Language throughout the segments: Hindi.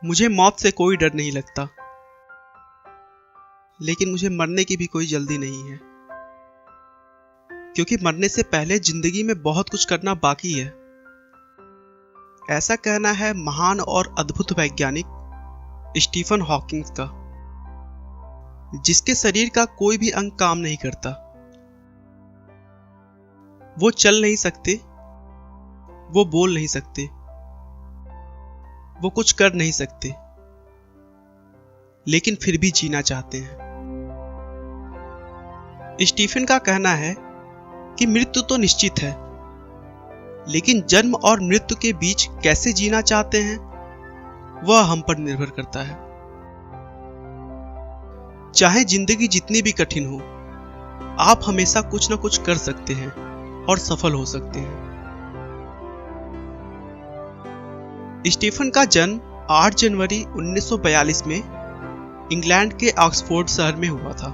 मुझे मौत से कोई डर नहीं लगता, लेकिन मुझे मरने की भी कोई जल्दी नहीं है, क्योंकि मरने से पहले जिंदगी में बहुत कुछ करना बाकी है। ऐसा कहना है महान और अद्भुत वैज्ञानिक स्टीफन हॉकिंग का, जिसके शरीर का कोई भी अंग काम नहीं करता। वो चल नहीं सकते, वो बोल नहीं सकते, वो कुछ कर नहीं सकते, लेकिन फिर भी जीना चाहते हैं। स्टीफन का कहना है कि मृत्यु तो निश्चित है, लेकिन जन्म और मृत्यु के बीच कैसे जीना चाहते हैं वह हम पर निर्भर करता है। चाहे जिंदगी जितनी भी कठिन हो, आप हमेशा कुछ न कुछ कर सकते हैं और सफल हो सकते हैं। स्टीफन का जन्म 8 जनवरी 1942 में इंग्लैंड के ऑक्सफोर्ड शहर में हुआ था।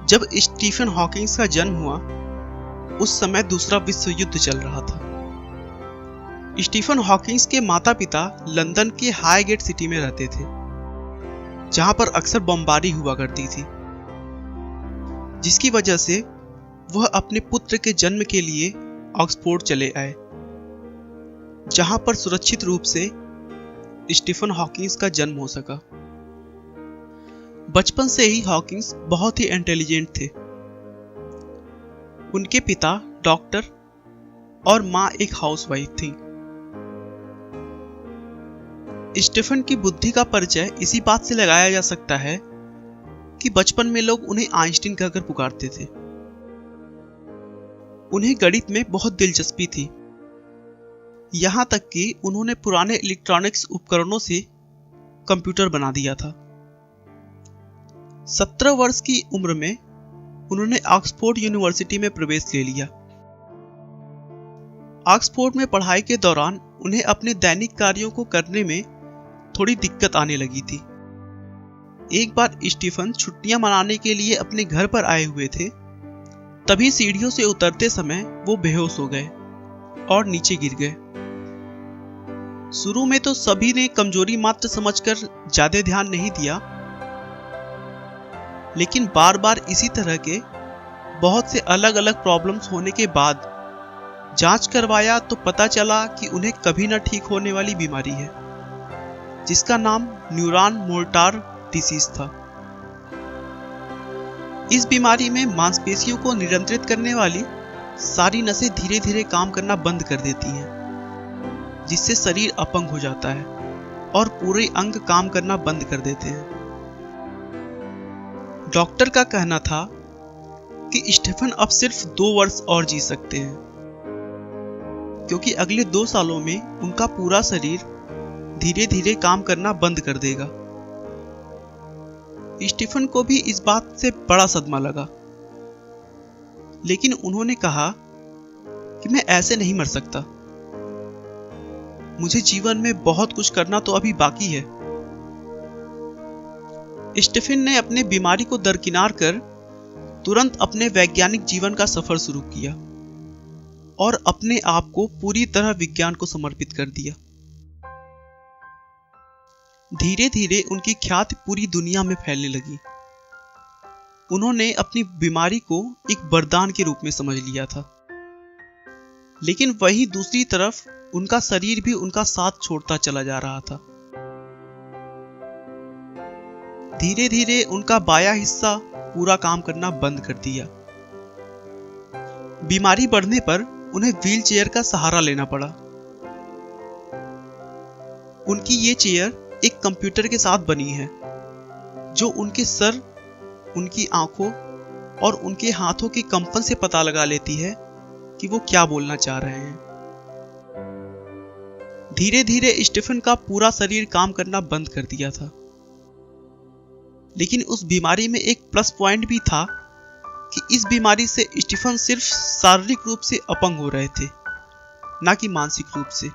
जब स्टीफन हॉकिंग का जन्म हुआ, उस समय दूसरा विश्व युद्ध चल रहा था। स्टीफन हॉकिंग के माता पिता लंदन के हाईगेट सिटी में रहते थे, जहां पर अक्सर बमबारी हुआ करती थी, जिसकी वजह से वह अपने पुत्र के जन्म के लिए ऑक्सफोर्ड चले आए, जहां पर सुरक्षित रूप से स्टीफन हॉकिंग का जन्म हो सका। बचपन से ही हॉकिंग बहुत ही इंटेलिजेंट थे। उनके पिता डॉक्टर और मां एक हाउसवाइफ थी। स्टीफन की बुद्धि का परिचय इसी बात से लगाया जा सकता है कि बचपन में लोग उन्हें आइंस्टीन कहकर पुकारते थे। उन्हें गणित में बहुत दिलचस्पी थी, यहां तक कि उन्होंने पुराने इलेक्ट्रॉनिक्स उपकरणों से कंप्यूटर बना दिया था। 17 वर्ष की उम्र में उन्होंने ऑक्सफोर्ड यूनिवर्सिटी में प्रवेश ले लिया। ऑक्सफोर्ड में पढ़ाई के दौरान उन्हें अपने दैनिक कार्यों को करने में थोड़ी दिक्कत आने लगी थी। एक बार स्टीफन छुट्टियां मनाने के लिए अपने घर पर आए हुए थे, तभी सीढ़ियों से उतरते समय वो बेहोश हो गए और नीचे गिर गए। शुरू में तो सभी ने कमजोरी मात्र समझकर ज्यादा ध्यान नहीं दिया, लेकिन बार बार इसी तरह के बहुत से अलग अलग प्रॉब्लम्स होने के बाद जांच करवाया तो पता चला कि उन्हें कभी न ठीक होने वाली बीमारी है, जिसका नाम न्यूरॉन मोर्टार डिसीज था। इस बीमारी में मांसपेशियों को नियंत्रित करने वाली सारी नसें धीरे धीरे काम करना बंद कर देती हैं, जिससे शरीर अपंग हो जाता है और पूरे अंग काम करना बंद कर देते हैं। डॉक्टर का कहना था कि स्टीफन अब सिर्फ 2 वर्ष और जी सकते हैं, क्योंकि अगले 2 सालों में उनका पूरा शरीर धीरे धीरे काम करना बंद कर देगा। स्टीफन को भी इस बात से बड़ा सदमा लगा, लेकिन उन्होंने कहा कि मैं ऐसे नहीं मर सकता, मुझे जीवन में बहुत कुछ करना तो अभी बाकी है। स्टीफन ने अपने बीमारी को दरकिनार कर तुरंत अपने वैज्ञानिक जीवन का सफर शुरू किया और अपने आप को पूरी तरह विज्ञान को समर्पित कर दिया। धीरे धीरे उनकी ख्याति पूरी दुनिया में फैलने लगी। उन्होंने अपनी बीमारी को एक वरदान के रूप में समझ लिया था, लेकिन वहीं दूसरी तरफ उनका शरीर भी उनका साथ छोड़ता चला जा रहा था। धीरे धीरे उनका बायां हिस्सा पूरा काम करना बंद कर दिया। बीमारी बढ़ने पर उन्हें व्हीलचेयर का सहारा लेना पड़ा। उनकी ये चेयर एक कंप्यूटर के साथ बनी है, जो उनके सर, उनकी आंखों और उनके हाथों के कंपन से पता लगा लेती है कि वो क्या बोलना चाह रहे हैं। धीरे धीरे स्टीफन का पूरा शरीर काम करना बंद कर दिया था, लेकिन उस बीमारी में एक प्लस पॉइंट भी था कि इस बीमारी से स्टीफन सिर्फ शारीरिक रूप से अपंग हो रहे थे, ना कि मानसिक रूप से।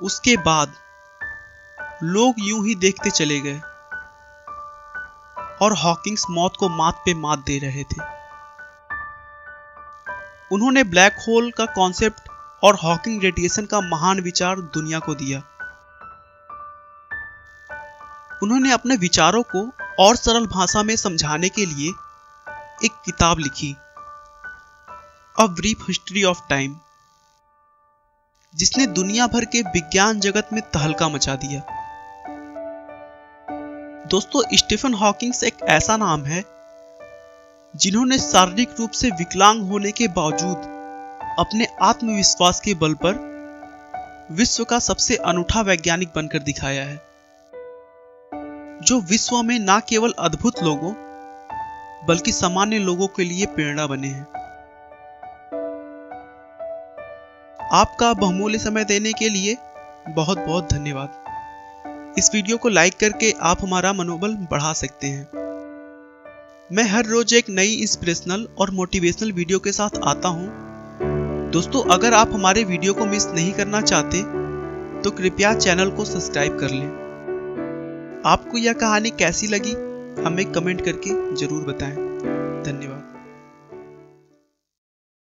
उसके बाद लोग यूं ही देखते चले गए और हॉकिंग्स मौत को मात पे मात दे रहे थे। उन्होंने ब्लैक होल का कॉन्सेप्ट और हॉकिंग रेडिएशन का महान विचार दुनिया को दिया। उन्होंने अपने विचारों को और सरल भाषा में समझाने के लिए एक किताब लिखी, a brief history of time, जिसने दुनिया भर के विज्ञान जगत में तहलका मचा दिया। दोस्तों, स्टीफन हॉकिंग्स एक ऐसा नाम है जिन्होंने शारीरिक रूप से विकलांग होने के बावजूद अपने आत्मविश्वास के बल पर विश्व का सबसे अनूठा वैज्ञानिक बनकर दिखाया है, जो विश्व में न केवल अद्भुत लोगों बल्कि सामान्य लोगों के लिए प्रेरणा बने हैं। आपका बहुमूल्य समय देने के लिए बहुत बहुत धन्यवाद। इस वीडियो को लाइक करके आप हमारा मनोबल बढ़ा सकते हैं। मैं हर रोज एक नई इंस्पिरेशनल और मोटिवेशनल वीडियो के साथ आता हूं। दोस्तों, अगर आप हमारे वीडियो को मिस नहीं करना चाहते तो कृपया चैनल को सब्सक्राइब कर लें। आपको यह कहानी कैसी लगी हमें कमेंट करके जरूर बताएं। धन्यवाद।